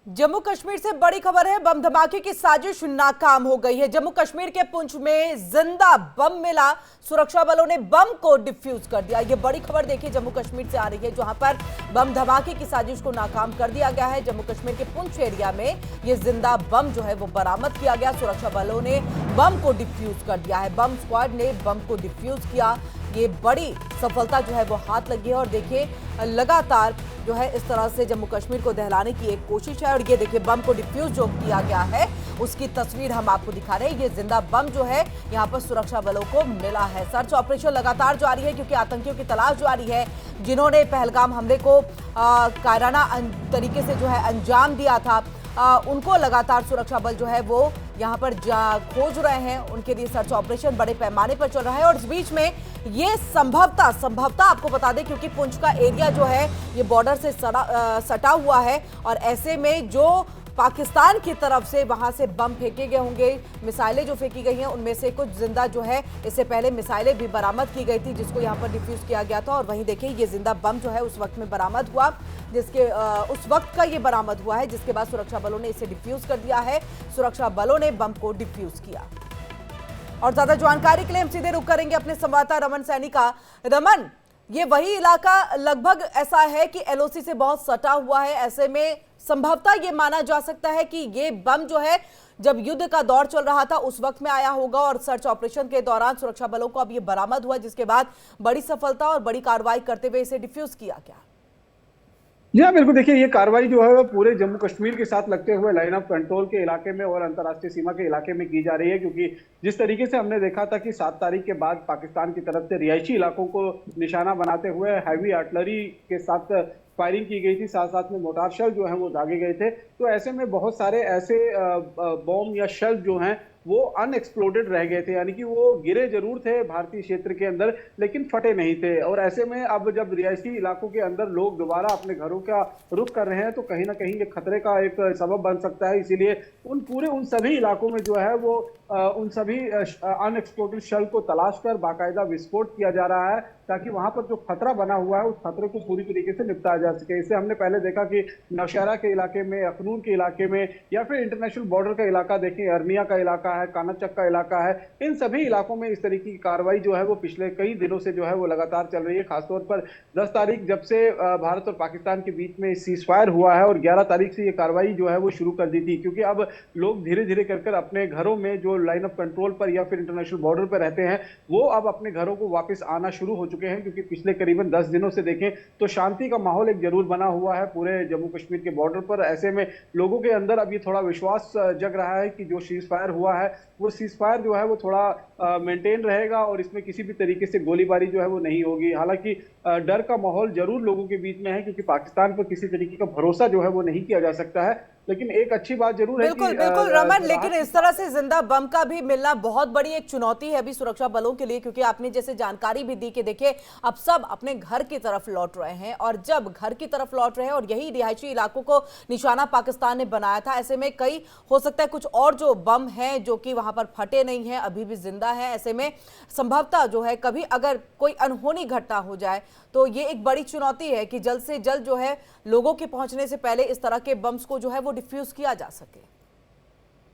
जम्मू कश्मीर से बड़ी खबर है। बम धमाके की साजिश नाकाम हो गई है। जम्मू कश्मीर के पुंछ में जिंदा बम मिला। सुरक्षा बलों ने बम को डिफ्यूज कर दिया। ये बड़ी खबर देखिए जम्मू कश्मीर से आ रही है, जहां पर बम धमाके की साजिश को नाकाम कर दिया गया है। जम्मू कश्मीर के पुंछ एरिया में ये जिंदा बम जो है वो बरामद किया गया। सुरक्षा बलों ने बम को डिफ्यूज कर दिया है। बम स्क्वाड ने बम को डिफ्यूज किया। ये बड़ी सफलता जो है वो हाथ लगी है। और देखिए लगातार जो है इस तरह से जम्मू कश्मीर को दहलाने की एक कोशिश है। और ये देखिए बम को डिफ्यूज जो किया गया है उसकी तस्वीर हम आपको दिखा रहे हैं। ये जिंदा बम जो है यहाँ पर सुरक्षा बलों को मिला है। सर्च ऑपरेशन लगातार जारी है क्योंकि आतंकियों की तलाश जारी है जिन्होंने पहलगाम हमले को कायराना तरीके से जो है अंजाम दिया था। उनको लगातार सुरक्षा बल जो है वो यहाँ पर खोज रहे हैं। उनके लिए सर्च ऑपरेशन बड़े पैमाने पर चल रहा है। और इस बीच में ये संभवतः आपको बता दें क्योंकि पुंछ का एरिया जो है ये बॉर्डर से सटा हुआ है और ऐसे में जो पाकिस्तान की तरफ से वहां से बम फेंके गए होंगे, मिसाइलें जो फेंकी गई हैं उनमें से कुछ जिंदा जो है इससे पहले मिसाइलें भी बरामद की गई थी जिसको यहाँ पर डिफ्यूज किया गया था। और वहीं देखिए ये जिंदा बम जो है उस वक्त में बरामद हुआ उस वक्त का ये बरामद हुआ है जिसके बाद सुरक्षा बलों ने इसे डिफ्यूज कर दिया है। सुरक्षा बलों ने बम को डिफ्यूज किया। और ज्यादा जानकारी के लिए हम सीधे रुक करेंगे अपने संवाददाता रमन सैनी का। रमन, ये वही इलाका लगभग ऐसा है कि एलओसी से बहुत सटा हुआ है। ऐसे में संभवतः ये माना जा सकता है कि ये बम जो है जब युद्ध का दौर चल रहा था उस वक्त में आया होगा और सर्च ऑपरेशन के दौरान सुरक्षा बलों को अब ये बरामद हुआ जिसके बाद बड़ी सफलता और बड़ी कार्रवाई करते हुए इसे डिफ्यूज किया गया। जी हाँ, बिल्कुल। देखिए ये कार्रवाई जो है वो पूरे जम्मू कश्मीर के साथ लगते हुए लाइन ऑफ कंट्रोल के इलाके में और अंतर्राष्ट्रीय सीमा के इलाके में की जा रही है, क्योंकि जिस तरीके से हमने देखा था कि 7 तारीख के बाद पाकिस्तान की तरफ से रिहायशी इलाकों को निशाना बनाते हुए हैवी आर्टिलरी के साथ फायरिंग की गई थी, साथ साथ में मोटार शेल जो है वो दागे गए थे। तो ऐसे में बहुत सारे ऐसे बॉम्ब या शेल जो हैं वो अनएक्सप्लोडेड रह गए थे, यानी कि वो गिरे जरूर थे भारतीय क्षेत्र के अंदर लेकिन फटे नहीं थे। और ऐसे में अब जब रिहायशी इलाकों के अंदर लोग दोबारा अपने घरों का रुख कर रहे हैं तो कहीं ना कहीं ये खतरे का एक सबब बन सकता है। इसीलिए उन सभी इलाकों में जो है वो उन सभी अनएक्सप्लोडेड शेल को तलाश कर बाकायदा विस्फोट किया जा रहा है ताकि वहां पर जो खतरा बना हुआ है उस खतरे को पूरी तरीके से निपटाया जा सके। इससे हमने पहले देखा कि नौशहरा के इलाके में, अखनूर के इलाके में या फिर इंटरनेशनल बॉर्डर का इलाका देखें, अरनिया का इलाका है, कानाचक का इलाका है, इन सभी इलाकों में इस तरीके की कार्रवाई जो है वो पिछले कई दिनों से जो है वो लगातार चल रही है। खासतौर पर 10 तारीख जब से भारत और पाकिस्तान के बीच में सीज फायर हुआ है और 11 तारीख से ये कार्रवाई जो है वो शुरू कर दी थी, क्योंकि अब लोग धीरे धीरे कर अपने घरों में जो लाइन ऑफ कंट्रोल पर या फिर इंटरनेशनल बॉर्डर पर रहते हैं वो अब अपने घरों को वापस आना शुरू हो चुके हैं। क्योंकि पिछले करीबन 10 दिनों से देखें तो शांति का माहौल एक जरूर बना हुआ है पूरे जम्मू कश्मीर के बॉर्डर पर। ऐसे में लोगों के अंदर अब ये थोड़ा विश्वास जग रहा है कि जो सीज फायर हुआ है वो सीज फायर जो है वो थोड़ा मेंटेन रहेगा और इसमें किसी भी तरीके से गोलीबारी जो है वो नहीं होगी। हालांकि डर का माहौल जरूर लोगों के बीच में है क्योंकि पाकिस्तान पर किसी तरीके का भरोसा जो है वो नहीं किया जा सकता है। लेकिन एक अच्छी बात जरूर है बिल्कुल बिल्कुल रमन, लेकिन इस तरह से जिंदा बम का भी मिलना बहुत बड़ी एक चुनौती है अभी सुरक्षा बलों के लिए, क्योंकि आपने जैसे जानकारी भी दी कि देखिए अब सब अपने घर की तरफ लौट रहे हैं और जब घर की तरफ लौट रहे हैं और यही रिहायशी इलाकों को निशाना पाकिस्तान ने बनाया था, ऐसे में कई हो सकता है कुछ और जो बम हैं जो कि वहां पर फटे नहीं हैं, अभी भी जिंदा है। ऐसे में संभवतः जो है कभी अगर कोई अनहोनी घटना हो जाए तो ये एक बड़ी चुनौती है कि जल्द से जल्द जो है लोगों के पहुंचने से पहले इस तरह के बम्स को जो है वो डिफ्यूज किया जा सके।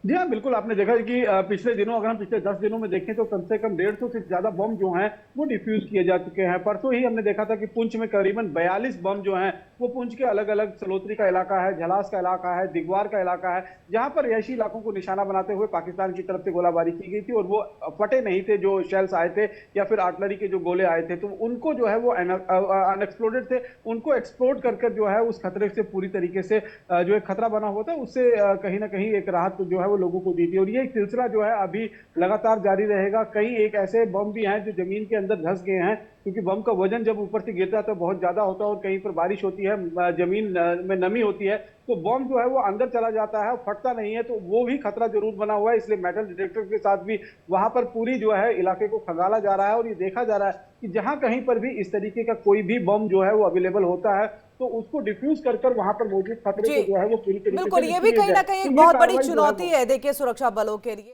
जी हाँ, बिल्कुल। आपने देखा कि पिछले दिनों, अगर हम पिछले 10 दिनों में देखें तो कम से कम 150 से ज्यादा बम जो हैं वो डिफ्यूज किए जा चुके हैं। परसों ही हमने देखा था कि पुंछ में करीबन 42 बम जो हैं वो पुंछ के अलग अलग सलोत्री का इलाका है, झलास का इलाका है, दिगवार का इलाका है, जहां पर रिहायशी इलाकों को निशाना बनाते हुए पाकिस्तान की तरफ से गोलाबारी की गई थी और वो फटे नहीं थे जो शेल्स आए थे या फिर आर्टिलरी के जो गोले आए थे। तो उनको जो है वो अनएक्सप्लोडेड थे, उनको एक्सप्लोड कर जो है उस खतरे से पूरी तरीके से जो एक खतरा बना हुआ था उससे कहीं ना कहीं एक राहत जो है वो लोगों को दी थी। और ये एक सिलसिला जो है अभी लगातार जारी रहेगा। कई एक ऐसे बम भी हैं जो जमीन के अंदर धंस गए हैं, क्योंकि बम का वजन जब ऊपर से गिरता है तो बहुत ज्यादा होता है और कहीं पर बारिश होती है, जमीन में नमी होती है तो बम जो है वो अंदर चला जाता है, फटता नहीं है। तो वो भी खतरा जरूर बना हुआ है, इसलिए मेटल डिटेक्टर के साथ भी वहां पर पूरी जो है इलाके को खंगाला जा रहा है और ये देखा जा रहा है कि जहां कहीं पर भी इस तरीके का कोई भी बम जो है वो अवेलेबल होता है तो उसको डिफ्यूज कर वहां पर मौजूद खतरे को जो है वो पूरी तरीके से बिल्कुल, ये भी कहीं ना कहीं एक बहुत बड़ी चुनौती है देखिए सुरक्षा बलों के लिए।